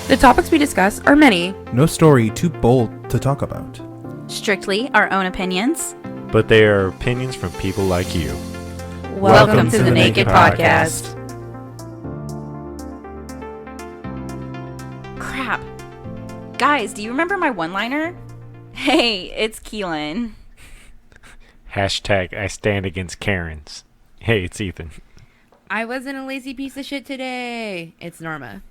The topics we discuss are many. No story too bold to talk about. Strictly our own opinions. But they are opinions from people like you. Welcome to the NAKE'd podcast. Crap. Guys, do you remember my one-liner? Hey, it's Kielyn. Hashtag I stand against Karens. Hey, it's Ethan. I wasn't a lazy piece of shit today. It's Norma.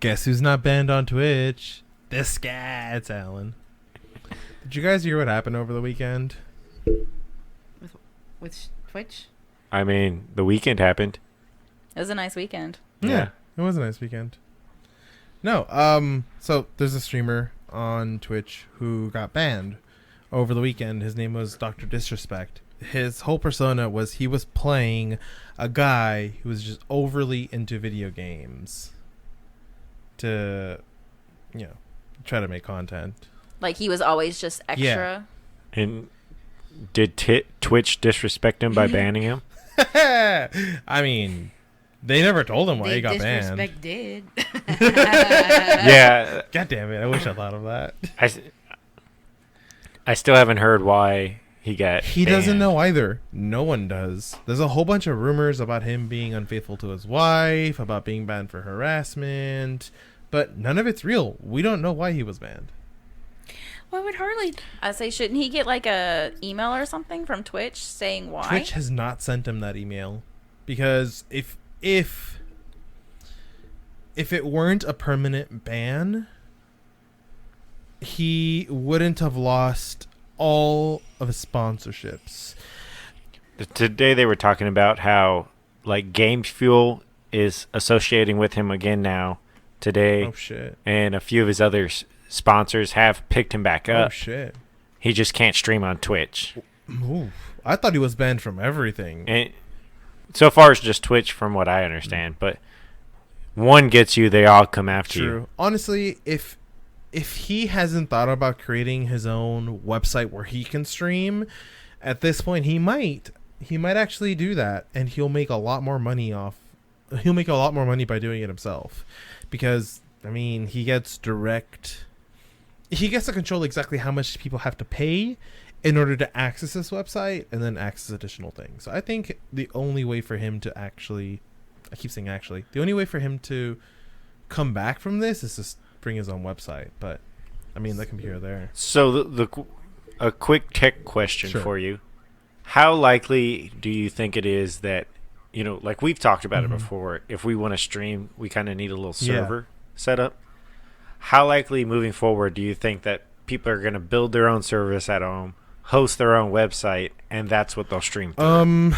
Guess who's not banned on Twitch? This guy, it's Alan. Did you guys hear what happened over the weekend? With Twitch? I mean, the weekend happened. It was a nice weekend. Yeah, it was a nice weekend. No, so there's a streamer on Twitch who got banned over the weekend. His name was Dr. Disrespect. His whole persona was he was playing a guy who was just overly into video games to, try to make content. Like he was always just extra. Yeah. And did Twitch disrespect him by banning him? I mean, they never told him why he got banned. Disrespect did. Yeah. God damn it. I wish I thought of that. I still haven't heard why he got He banned. doesn't know either. No one does. There's a whole bunch of rumors about him being unfaithful to his wife, about being banned for harassment, but none of it's real. We don't know why he was banned. Well, I would hardly. I say, shouldn't he get like a email or something from Twitch saying why? Twitch has not sent him that email because if it weren't a permanent ban, he wouldn't have lost all of his sponsorships. Today they were talking about how like Game Fuel is associating with him again now today. Oh shit. And a few of his other sponsors have picked him back up. Oh shit. He just can't stream on Twitch. Ooh, I thought he was banned from everything. And so far it's just Twitch from what I understand, but one gets you, they all come after you. True. Honestly, if he hasn't thought about creating his own website where he can stream, at this point he might actually do that, and he'll make a lot more money by doing it himself, because I mean he gets to control exactly how much people have to pay in order to access this website and then access additional things. So I think the only way for him to the only way for him to come back from this is to bring his own website, but I mean that can be here or there. So a quick tech question Sure. for you. How likely do you think it is that, like we've talked about it before, if we want to stream, we kind of need a little server set up? How likely moving forward do you think that people are going to build their own service at home, host their own website, and that's what they'll stream through?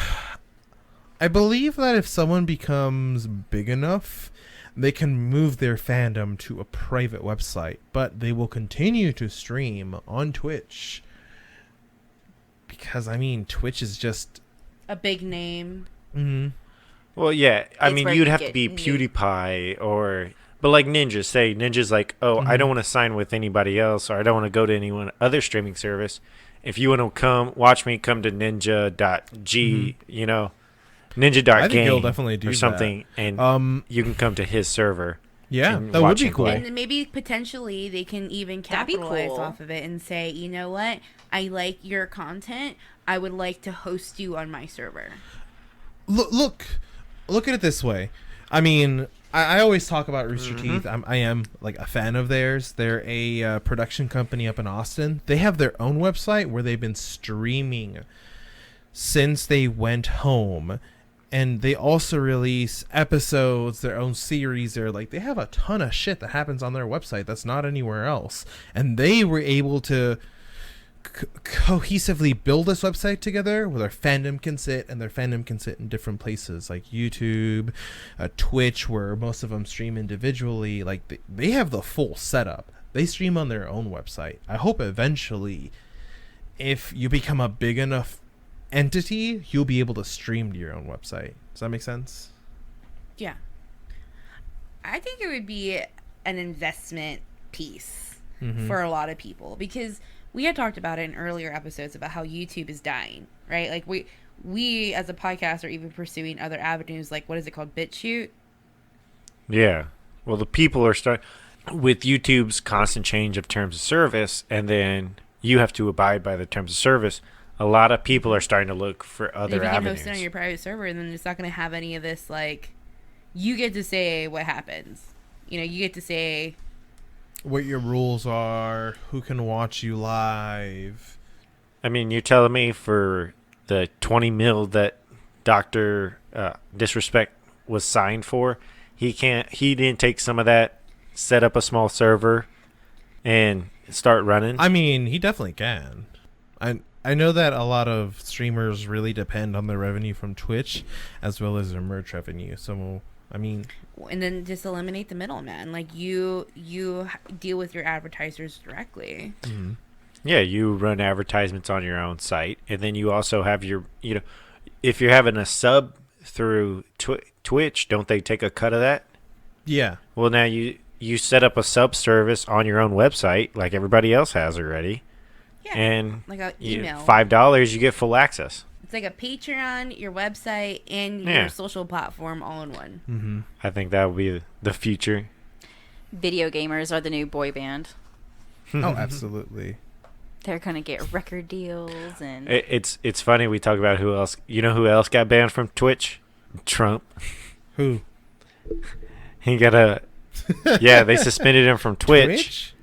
I believe that if someone becomes big enough, they can move their fandom to a private website, but they will continue to stream on Twitch. Because, I mean, Twitch is just A big name. Mm-hmm. Well, yeah. I It's mean, where you'd you have to get be new- PewDiePie but like Ninja's like, I don't want to sign with anybody else, or I don't want to go to any other streaming service. If you want to come to ninja.g, ninja.game I think he'll definitely do or something, and you can come to his server. Yeah, and that would watch be him cool. play. And then maybe potentially they can even That'd be capitalize cool. off of it and say, you know what? I like your content. I would like to host you on my server. Look at it this way. I mean, I always talk about Rooster Teeth. I am like a fan of theirs. They're a production company up in Austin. They have their own website where they've been streaming since they went home, and they also release episodes, their own series. They have a ton of shit that happens on their website that's not anywhere else, and they were able to cohesively build this website together where their fandom can sit, and their fandom can sit in different places like YouTube, Twitch, where most of them stream individually. Like they have the full setup. They stream on their own website. I hope eventually, if you become a big enough entity, you'll be able to stream to your own website. Does that make sense? Yeah. I think it would be an investment piece for a lot of people, because we had talked about it in earlier episodes about how YouTube is dying, right? Like we as a podcast are even pursuing other avenues, like what is it called? BitChute? Yeah. Well, the people are starting with YouTube's constant change of terms of service, and then you have to abide by the terms of service. A lot of people are starting to look for other if you avenues. can host it on your private server, then it's not going to have any of this, like, you get to say what happens. You know, you get to say what your rules are, who can watch you live. I mean, you're telling me for the 20 mil that Dr. Disrespect was signed for, he didn't take some of that, set up a small server, and start running? I mean, he definitely can. I know that a lot of streamers really depend on their revenue from Twitch as well as their merch revenue. So, I mean... And then just eliminate the middleman. Like, you deal with your advertisers directly. Mm-hmm. Yeah, you run advertisements on your own site, and then you also have your, if you're having a sub through Twitch, don't they take a cut of that? Yeah. Well, now you set up a sub service on your own website like everybody else has already. Yeah, and like an email. $5, you get full access. It's like a Patreon, your website, and your social platform all in one. Mm-hmm. I think that would be the future. Video gamers are the new boy band. Oh, absolutely. They're gonna get record deals, and it's funny we talk about who else. You know who else got banned from Twitch? Trump. Who? He got they suspended him from Twitch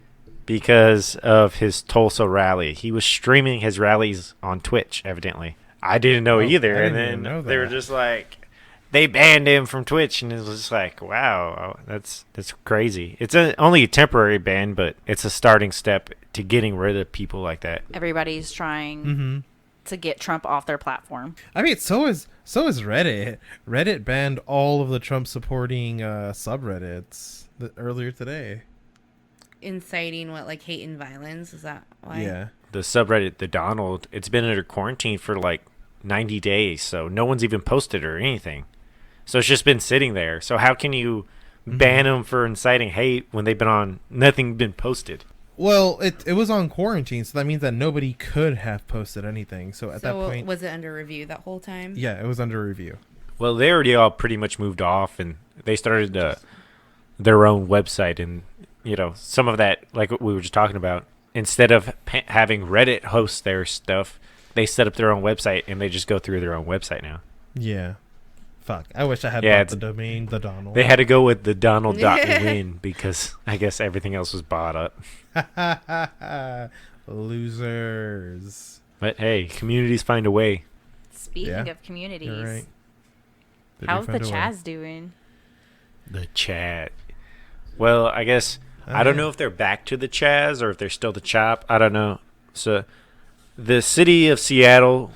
because of his Tulsa rally. He was streaming his rallies on Twitch, evidently. I didn't know either. I and didn't even know then they were that. just like, they banned him from Twitch, and it was just like, wow, that's crazy. It's only a temporary ban, but it's a starting step to getting rid of people like that. everybody's trying to get Trump off their platform. I mean, so is Reddit. Reddit banned all of the Trump supporting subreddits earlier today. Inciting what, like hate and violence? Is that why? Yeah. The subreddit, the Donald, it's been under quarantine for like 90 days, so no one's even posted or anything. So it's just been sitting there. So how can you ban them for inciting hate when they've been on nothing been posted? Well, it was on quarantine, so that means that nobody could have posted anything. So at that point, was it under review that whole time? yeah, it was under review. Well, they already all pretty much moved off, and they started their own website, and some of that, like what we were just talking about, instead of having Reddit host their stuff, they set up their own website, and they just go through their own website now. Yeah. Fuck. I wish I had bought the domain, the Donald. They had to go with the Donald.win because I guess everything else was bought up. Losers. But hey, communities find a way. Speaking of communities, You're right. how's the Chaz doing? The chat. Well, I guess I don't know if they're back to the Chaz or if they're still the Chop. I don't know. So the city of Seattle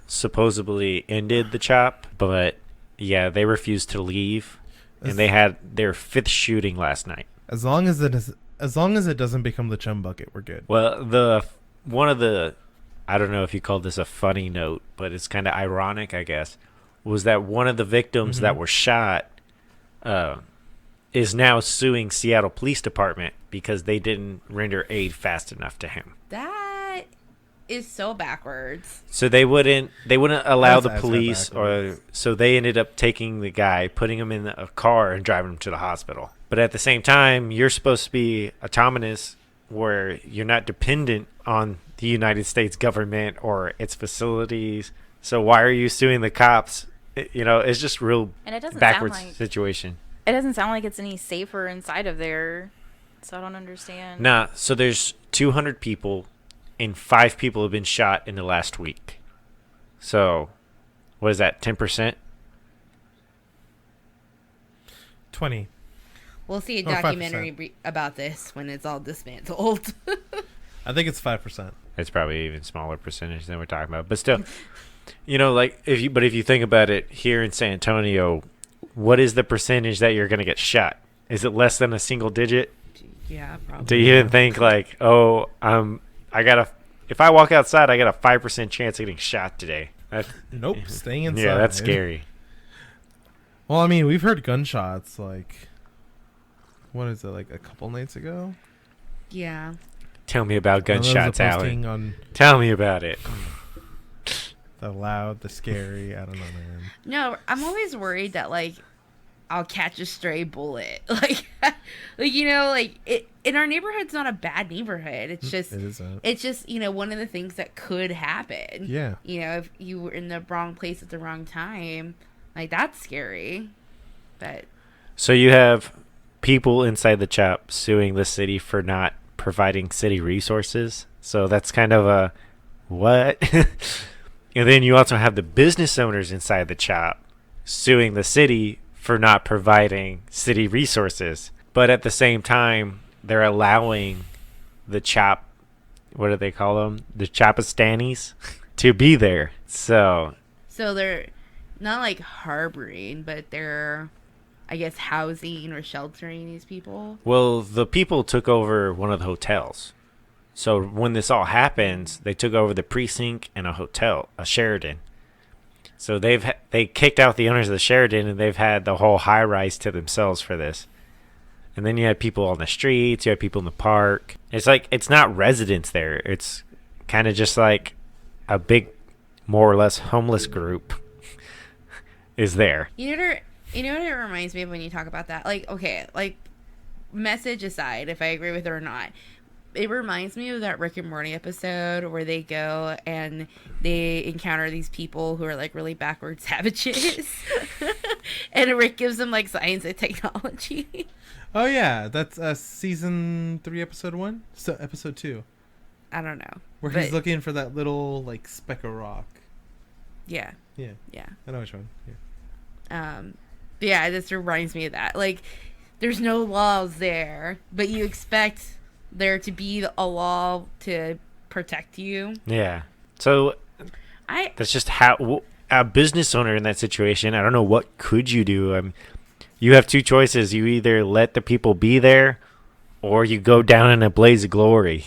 supposedly ended the Chop, but yeah, they refused to leave, and they had their 5th shooting last night. As long as it doesn't become the chum bucket, we're good. Well, one of the, I don't know if you call this a funny note, but it's kind of ironic, I guess, was that one of the victims that were shot is now suing Seattle Police Department because they didn't render aid fast enough to him. That is so backwards. So they wouldn't allow That's the police, so they ended up taking the guy, putting him in a car, and driving him to the hospital. But at the same time, you're supposed to be autonomous, where you're not dependent on the United States government or its facilities. So why are you suing the cops? It's just real And it doesn't backwards sound like situation. it doesn't sound like it's any safer inside of there, so I don't understand. Nah, so there's 200 people, and 5 people have been shot in the last week. So, what is that, 10%? 20. We'll see a 5%. documentary about this when it's all dismantled. I think it's 5%. It's probably even smaller percentage than we're talking about. But still, if you think about it, here in San Antonio, what is the percentage that you're going to get shot? Is it less than a single digit? Yeah, probably. Do you even think like, if I walk outside, I got a 5% chance of getting shot today? Nope, staying inside. Yeah, that's scary. Well, I mean, we've heard gunshots, like, what is it, like a couple nights ago? Yeah. Tell me about There was a gunshots, posting Alan. on Tell me about it. the loud, the scary, I don't know, man. No, I'm always worried that, like, I'll catch a stray bullet. Like, like it in our neighborhood's not a bad neighborhood. It's just, it's just, one of the things that could happen. Yeah. If you were in the wrong place at the wrong time, like, that's scary. But so you have people inside the CHOP suing the city for not providing city resources. So that's kind of a what? And then you also have the business owners inside the CHOP suing the city for not providing city resources. But at the same time, they're allowing the CHOP, what do they call them? The Chopistanis to be there. So they're not like harboring, but they're, I guess, housing or sheltering these people. Well, the people took over one of the hotels. So when this all happens, they took over the precinct and a hotel, a Sheraton. So they kicked out the owners of the Sheraton, and they've had the whole high rise to themselves for this. And then you had people on the streets, you had people in the park. It's like, it's not residents there. It's kind of just like a big, more or less homeless group is there. You know what it reminds me of when you talk about that? Like, okay, like, message aside, if I agree with it or not, it reminds me of that Rick and Morty episode where they go and they encounter these people who are like really backward savages. And Rick gives them like science and technology. Oh yeah, that's season 3, episode 1. So episode 2. I don't know. Where he's looking for that little like speck of rock. Yeah. Yeah. Yeah. I know which one. Yeah. Yeah, this reminds me of that. Like, there's no laws there, but you expect there to be a law to protect you. Yeah. So that's just how a business owner in that situation, I don't know, what could you do? You have two choices. You either let the people be there or you go down in a blaze of glory.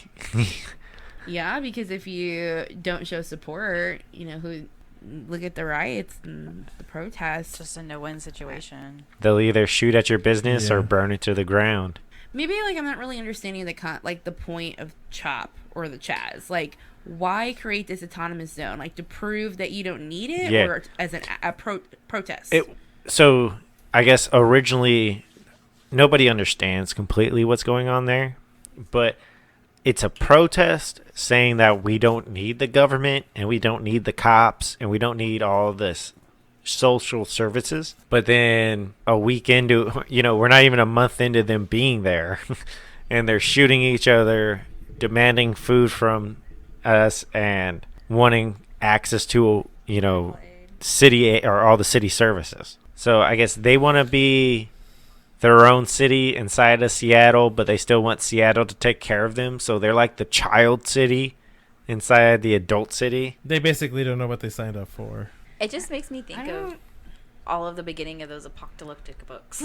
Yeah, because if you don't show support, look at the riots and the protests. It's just a no-win situation. They'll either shoot at your business or burn it to the ground. Maybe, like, I'm not really understanding the point of CHOP or the Chaz. Like, why create this autonomous zone? Like, to prove that you don't need it, or as a protest? So, I guess originally, nobody understands completely what's going on there, but it's a protest saying that we don't need the government and we don't need the cops and we don't need all this social services. But then a week into, we're not even a month into them being there and they're shooting each other, demanding food from us and wanting access to, city or all the city services. So I guess they want to be their own city inside of Seattle, but they still want Seattle to take care of them. So they're like the child city inside the adult city. They basically don't know what they signed up for. It just makes me think of all of the beginning of those apocalyptic books.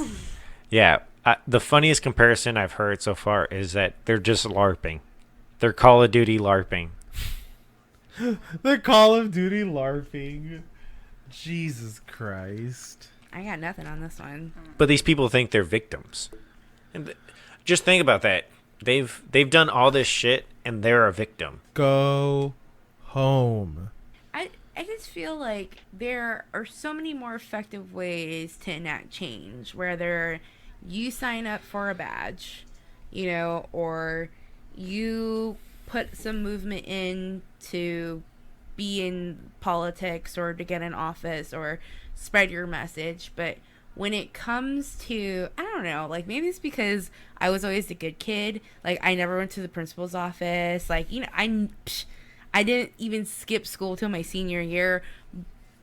Yeah. The funniest comparison I've heard so far is that they're just LARPing. They're Call of Duty LARPing. They're Call of Duty LARPing. Jesus Christ. I got nothing on this one. But these people think they're victims. And just think about that. They've done all this shit and they're a victim. Go home. I just feel like there are so many more effective ways to enact change, whether you sign up for a badge, or you put some movement in to be in politics or to get in office or spread your message. But when it comes to, I don't know, like, maybe it's because I was always a good kid. Like, I never went to the principal's office. Like, I didn't even skip school till my senior year.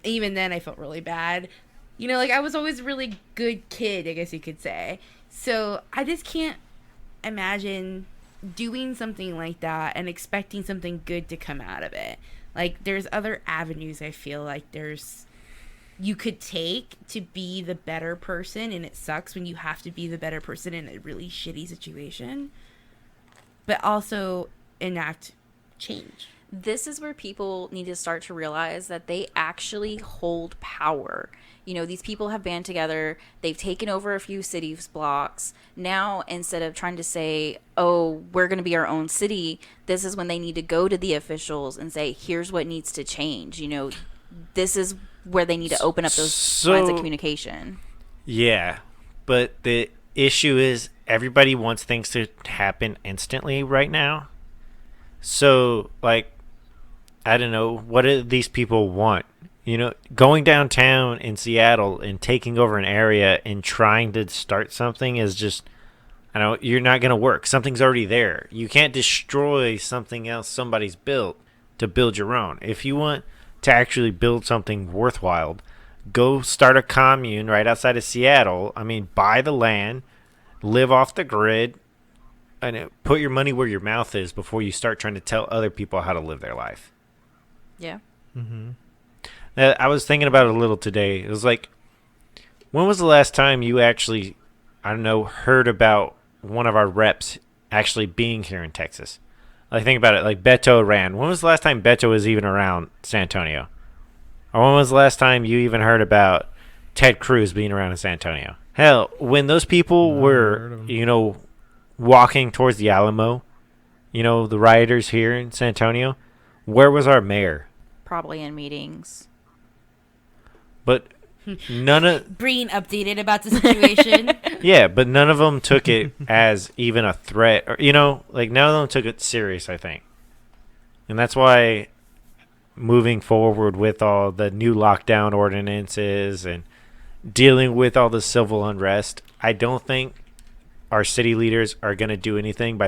Even then, I felt really bad. Like, I was always a really good kid, I guess you could say. So I just can't imagine doing something like that and expecting something good to come out of it. Like, there's other avenues I feel like you could take to be the better person, and it sucks when you have to be the better person in a really shitty situation, but also enact change. This is where people need to start to realize that they actually hold power. These people have band together. They've taken over a few cities blocks. Now, instead of trying to say, oh, we're going to be our own city, this is when they need to go to the officials and say, here's what needs to change. This is where they need to open up those lines of communication. Yeah, but the issue is everybody wants things to happen instantly right now. So, like, I don't know, what do these people want? You know, going downtown in Seattle and taking over an area and trying to start something is just, I don't know, you're not going to work. Something's already there. You can't destroy something else somebody's built to build your own. If you want to actually build something worthwhile, go start a commune right outside of Seattle. I mean, buy the land, live off the grid, and put your money where your mouth is before you start trying to tell other people how to live their life. Yeah. Mm-hmm. I was thinking about it a little today. It was like, when was the last time you actually, I don't know, heard about one of our reps actually being here in Texas? Like, think about it. Like, Beto ran. When was the last time Beto was even around San Antonio? Or when was the last time you even heard about Ted Cruz being around in San Antonio? Hell, when those people were, you know, walking towards the Alamo, you know, the rioters here in San Antonio, where was our mayor? Probably in meetings. But none of Being updated about the situation. yeah, but none of them took it as even a threat, or, you know, like, none of them took it serious, I think. And that's why moving forward with all the new lockdown ordinances and dealing with all the civil unrest, I don't think our city leaders are going to do anything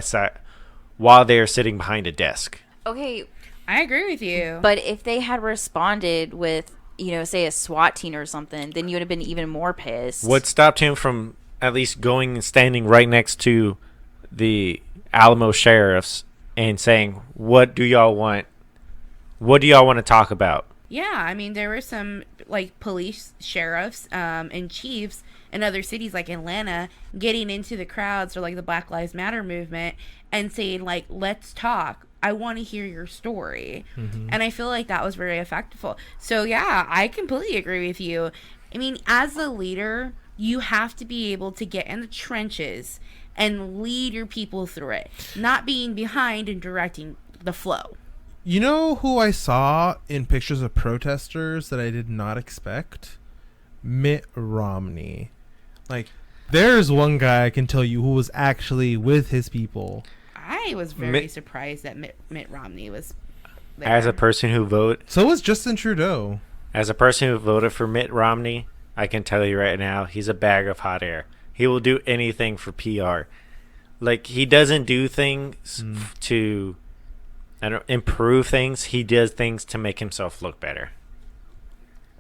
while they are sitting behind a desk. Okay, I agree with you. but if they had responded with, you know, say a SWAT team or something, then you would have been even more pissed. What stopped him from at least going and standing right next to the Alamo sheriffs and saying, "What do y'all want? What do y'all want to talk about?" Yeah, I mean, there were some, like, police sheriffs and chiefs in other cities like Atlanta getting into the crowds for, like, the Black Lives Matter movement and saying, like, let's talk. I want to hear your story. Mm-hmm. And I feel like that was very effective. So, yeah, I completely agree with you. I mean, as a leader, you have to be able to get in the trenches and lead your people through it, not being behind and directing the flow. You know who I saw in pictures of protesters that I did not expect? Mitt Romney. Like, there's one guy I can tell you who was actually with his people. I was very surprised that Mitt Romney was there. As a person who voted... So was Justin Trudeau. As a person who voted for Mitt Romney, I can tell you right now, he's a bag of hot air. He will do anything for PR. Like, he doesn't do things to... improve things. He does things to make himself look better.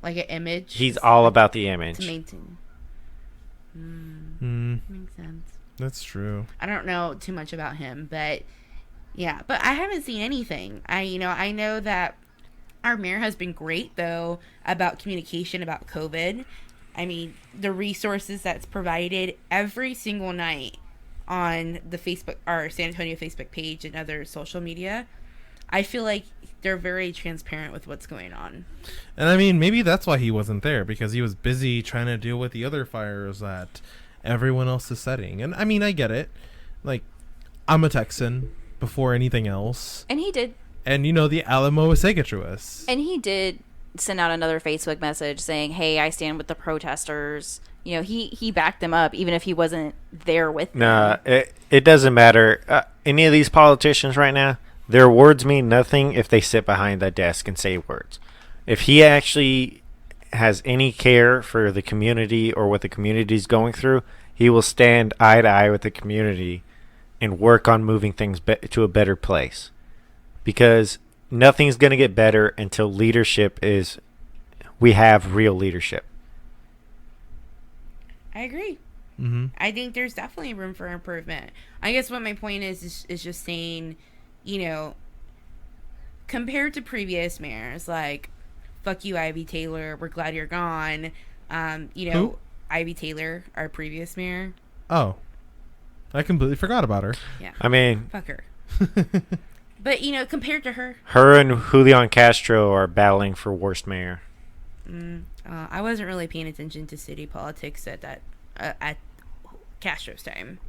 Like an image. He's all about the image. To maintain. Makes sense. That's true. I don't know too much about him, but yeah. But I haven't seen anything. I know that our mayor has been great though about communication about COVID. I mean, the resources that's provided every single night on the Facebook, our San Antonio Facebook page and other social media. I feel like they're very transparent with what's going on. And I mean, maybe that's why he wasn't there, because he was busy trying to deal with the other fires that everyone else is setting. And I mean, I get it. Like, I'm a Texan before anything else. And he did. And, you know, the Alamo is sacred to us. And he did send out another Facebook message saying, hey, I stand with the protesters. You know, he backed them up, even if he wasn't there with them. Nah, it doesn't matter. Any of these politicians right now, their words mean nothing if they sit behind that desk and say words. If he actually has any care for the community or what the community is going through, he will stand eye to eye with the community and work on moving things to a better place. Because nothing's going to get better until we have real leadership. I agree. Mm-hmm. I think there's definitely room for improvement. I guess what my point is just saying, you know, compared to previous mayors, like, fuck you, Ivy Taylor, we're glad you're gone. You know, Who? Ivy Taylor, our previous mayor. Oh. I completely forgot about her. Yeah. I mean... Fuck her. But, you know, compared to her... Her and Julian Castro are battling for worst mayor. I wasn't really paying attention to city politics at Castro's time.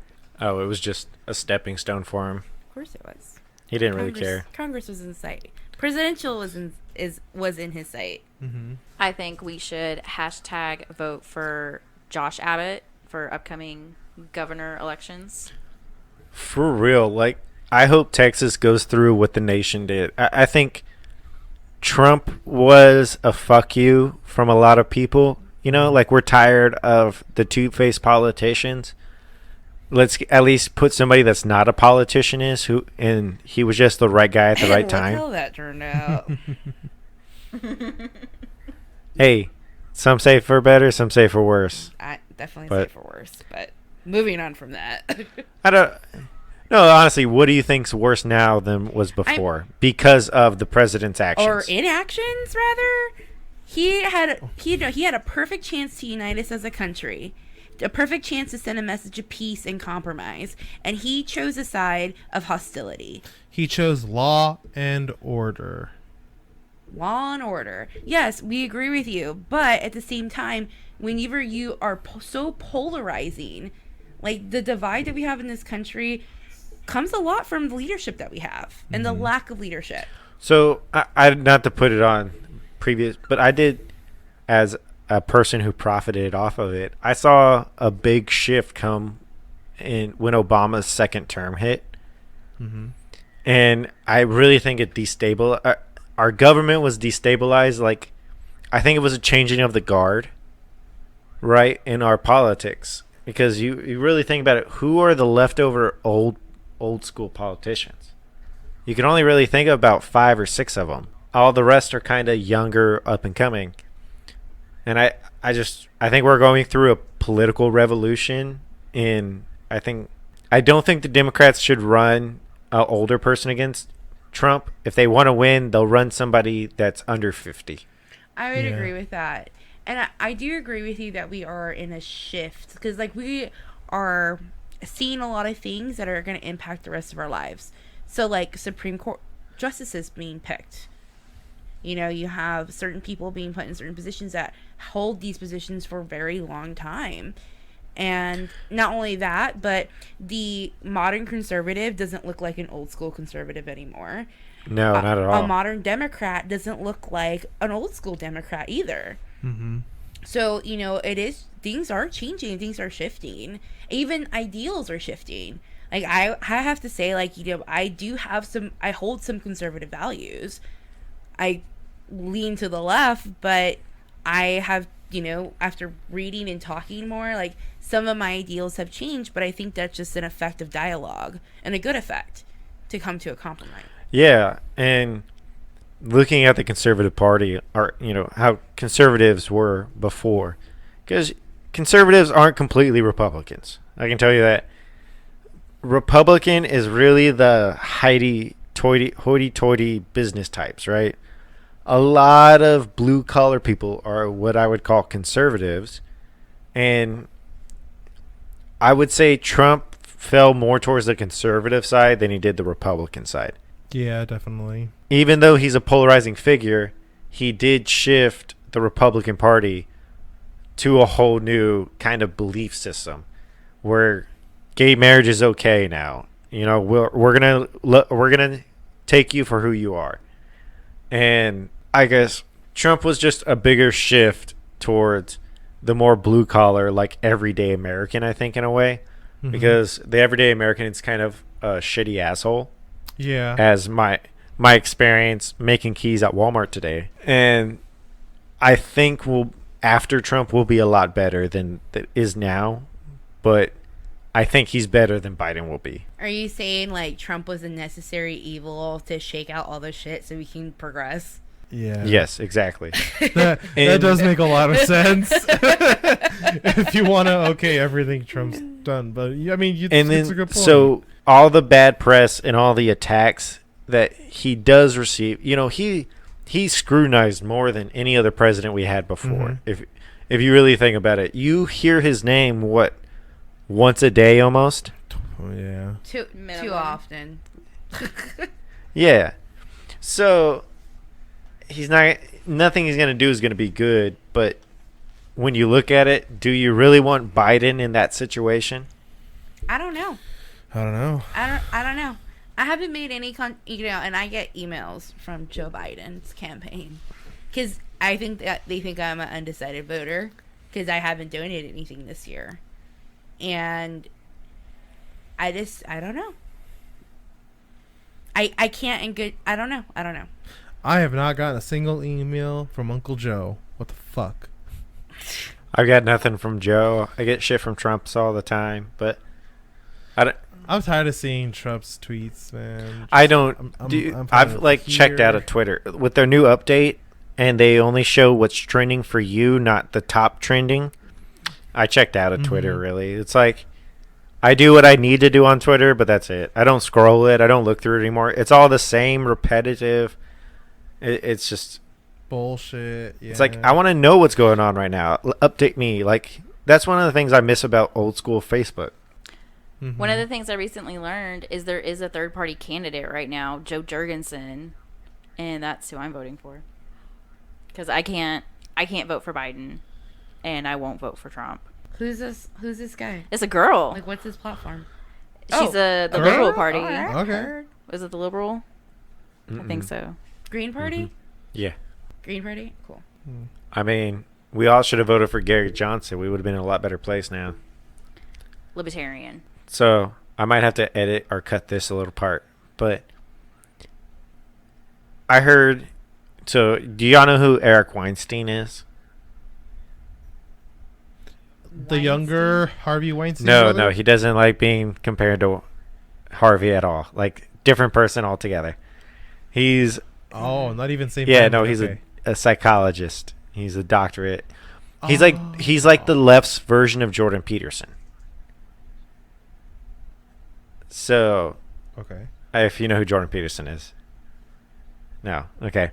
Oh, it was just a stepping stone for him. Of course it was. He didn't really care. Congress was in sight. Presidential was in his sight. Mm-hmm. I think we should hashtag vote for Josh Abbott for upcoming governor elections? For real, like, I hope Texas goes through what the nation did. I think Trump was a fuck you from a lot of people. You know, like, we're tired of the two-faced politicians. Let's at least put somebody that's not a politician and he was just the right guy at the right time. Look how that turned out. Hey, some say for better, some say for worse. I definitely say for worse, but moving on from that. I don't. No, honestly, what do you think's worse now than was before because of the president's actions or inactions, rather? He had a perfect chance to unite us as a country, a perfect chance to send a message of peace and compromise, and he chose a side of hostility. He chose law and order. Law and order. Yes, we agree with you, but at the same time, whenever you are so polarizing, like the divide that we have in this country comes a lot from the leadership that we have and the lack of leadership. So I not to put it on previous, but I did, as a person who profited off of it, I saw a big shift come in when Obama's second term hit. And I really think it destabilized. Our government was destabilized. Like, I think it was a changing of the guard, right, in our politics. Because you really think about it, who are the leftover old school politicians? You can only really think of about 5 or 6 of them. All the rest are kind of younger, up and coming. And I think we're going through a political revolution. I don't think the Democrats should run an older person against Trump. If they want to win, they'll run somebody that's under 50. I would agree with that. And I do agree with you that we are in a shift, because like we are seeing a lot of things that are going to impact the rest of our lives. So like Supreme Court justices being picked. You know, you have certain people being put in certain positions that hold these positions for a very long time. And not only that, but the modern conservative doesn't look like an old school conservative anymore. No, not at all. A modern Democrat doesn't look like an old school Democrat either. So, you know, things are changing, things are shifting. Even ideals are shifting. Like, I have to say, like, you know, I hold some conservative values. I lean to the left, but I have, you know, after reading and talking more, like, some of my ideals have changed, but I think that's just an effect of dialogue, and a good effect, to come to a compromise. Yeah, and looking at the conservative party, or, you know, how conservatives were before, because conservatives aren't completely Republicans. I can tell you that. Republican is really the hoity-toity business types, right? A lot of blue-collar people are what I would call conservatives, and I would say Trump fell more towards the conservative side than he did the Republican side. Yeah, definitely. Even though he's a polarizing figure, he did shift the Republican Party to a whole new kind of belief system where gay marriage is okay now. You know, we're gonna take you for who you are. And I guess Trump was just a bigger shift towards the more blue collar, like everyday American, I think, in a way, because the everyday American is kind of a shitty asshole. Yeah. As my experience making keys at Walmart today. And I think after Trump will be a lot better than it is now, but I think he's better than Biden will be. Are you saying like Trump was a necessary evil to shake out all the shit so we can progress? Yeah. Yes, exactly. That does make a lot of sense. If you want to everything Trump's done, but I mean, it's a good point. So all the bad press and all the attacks that he does receive, you know, he scrutinized more than any other president we had before. If you really think about it, you hear his name once a day almost. Oh, yeah. Too often. Yeah. So nothing he's going to do is going to be good, but when you look at it, do you really want Biden in that situation? I don't know. I don't know. I haven't made any and I get emails from Joe Biden's campaign because I think that they think I'm an undecided voter because I haven't donated anything this year. And I don't know. I can't in good, I don't know. I have not gotten a single email from Uncle Joe. What the fuck? I've got nothing from Joe. I get shit from Trump's all the time, but I'm tired of seeing Trump's tweets, man. I don't. I'm I've like checked out of Twitter with their new update, and they only show what's trending for you, not the top trending. I checked out of Twitter. Really, it's like I do what I need to do on Twitter, but that's it. I don't scroll it. I don't look through it anymore. It's all the same, repetitive. It's just bullshit. Yeah. It's like I want to know what's going on right now. Update me. Like that's one of the things I miss about old school Facebook. Mm-hmm. One of the things I recently learned is there is a third-party candidate right now, Joe Jorgensen, and that's who I'm voting for. Because I can't vote for Biden, and I won't vote for Trump. Who's this guy? It's a girl. Like, what's his platform? She's the Liberal Party. Okay. Was it the Liberal? I think so. Green Party? Mm-hmm. Yeah. Green Party? Cool. I mean, we all should have voted for Gary Johnson. We would have been in a lot better place now. Libertarian. So I might have to edit or cut this a little part, but I heard. So do y'all know who Eric Weinstein is? The younger Harvey Weinstein? No, he doesn't like being compared to Harvey at all. Like different person altogether. He's not even same. Yeah, family. no, he's okay. a psychologist. He's a doctorate. He's like the left's version of Jordan Peterson. So, okay. If you know who Jordan Peterson is. No. Okay.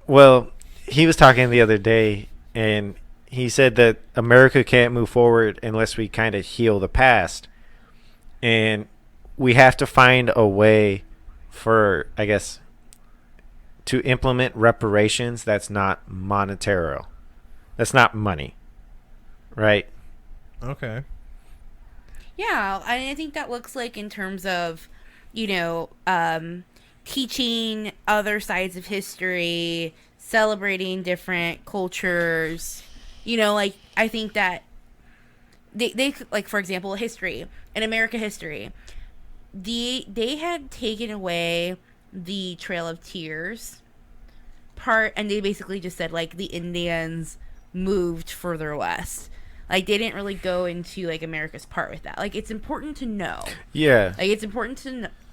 Well, he was talking the other day, and he said that America can't move forward unless we kind of heal the past. And we have to find a way for, I guess, to implement reparations that's not monetary. That's not money. Right? Okay. Yeah, I think that looks like in terms of, teaching other sides of history, celebrating different cultures. Like, I think that they like, for example, history, in America history, they had taken away the Trail of Tears part, and they basically just said, like, the Indians moved further west. Like, they didn't really go into, like, America's part with that. Like, it's important to know. Yeah. Like, it's important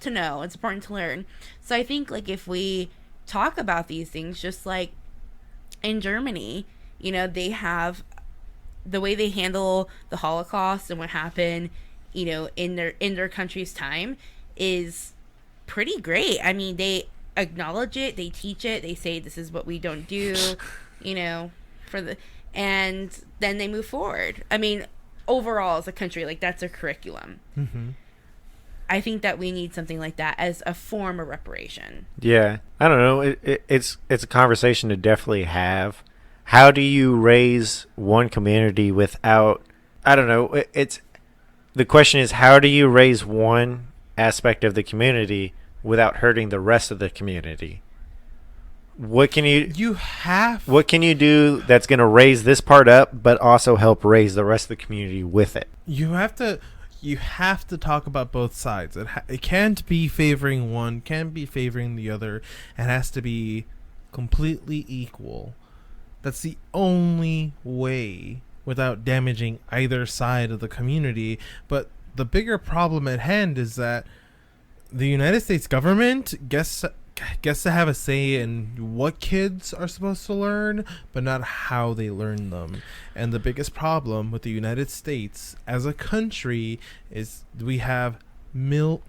to know. It's important to learn. So I think, like, if we talk about these things, just like in Germany, they have the way they handle the Holocaust and what happened, in their country's time is pretty great. I mean, they acknowledge it. They teach it. They say this is what we don't do, and then they move forward. I mean, overall as a country, like, that's their curriculum. Mm-hmm. I think that we need something like that as a form of reparation. Yeah. I don't know. It's a conversation to definitely have. How do you raise one community without, I don't know, the question is, how do you raise one aspect of the community without hurting the rest of the community? What can you do that's going to raise this part up but also help raise the rest of the community with it? You have to talk about both sides. It can't be favoring one, can't be favoring the other. It has to be completely equal. That's the only way without damaging either side of the community. But the bigger problem at hand is that the United States government gets to have a say in what kids are supposed to learn, but not how they learn them. And the biggest problem with the United States as a country is we have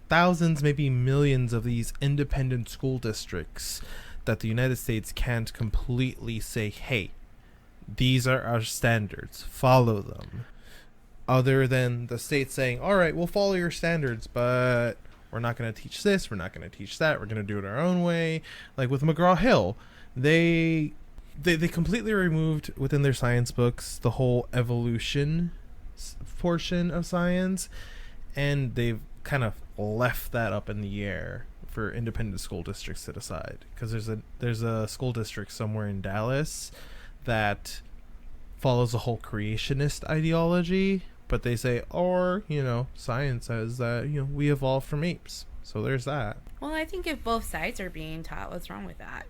thousands, maybe millions of these independent school districts that the United States can't completely say, hey, these are our standards, follow them. Other than the state saying, all right, we'll follow your standards, but we're not going to teach this, we're not going to teach that, we're going to do it our own way. Like with McGraw-Hill, they completely removed within their science books the whole evolution portion of science, and they've kind of left that up in the air for independent school districts to decide. Because there's a school district somewhere in Dallas that follows the whole creationist ideology, but they say, or, science says that, we evolved from apes. So there's that. Well, I think if both sides are being taught, what's wrong with that?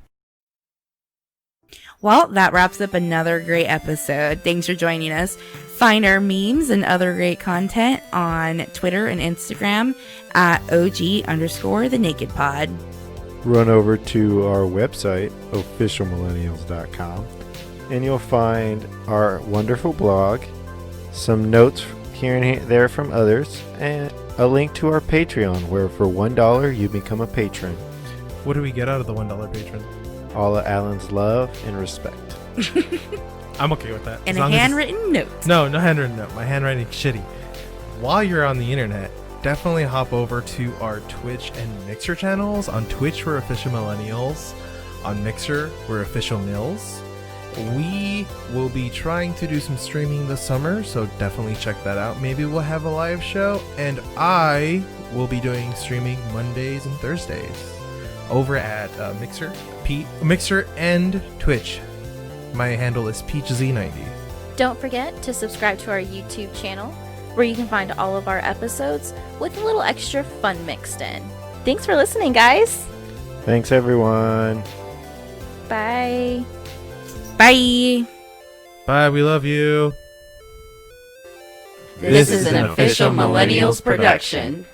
Well, that wraps up another great episode. Thanks for joining us. Find our memes and other great content on Twitter and Instagram at OG_the Naked Pod. Run over to our website, officialmillennials.com, and you'll find our wonderful blog, some notes here and there from others, and a link to our Patreon, where for $1 you become a patron. What do we get out of the $1 patron? All of Alan's love and respect. I'm okay with that. And a handwritten note. No handwritten note. My handwriting's shitty. While you're on the internet, definitely hop over to our Twitch and Mixer channels. On Twitch, we're Official Millennials. On Mixer, we're Official Mills. We will be trying to do some streaming this summer, so definitely check that out. Maybe we'll have a live show, and I will be doing streaming Mondays and Thursdays over at Mixer and Twitch. My handle is PeachZ90. Don't forget to subscribe to our YouTube channel, where you can find all of our episodes with a little extra fun mixed in. Thanks for listening, guys. Thanks, everyone. Bye. Bye. Bye, we love you. This is an Official Millennials production.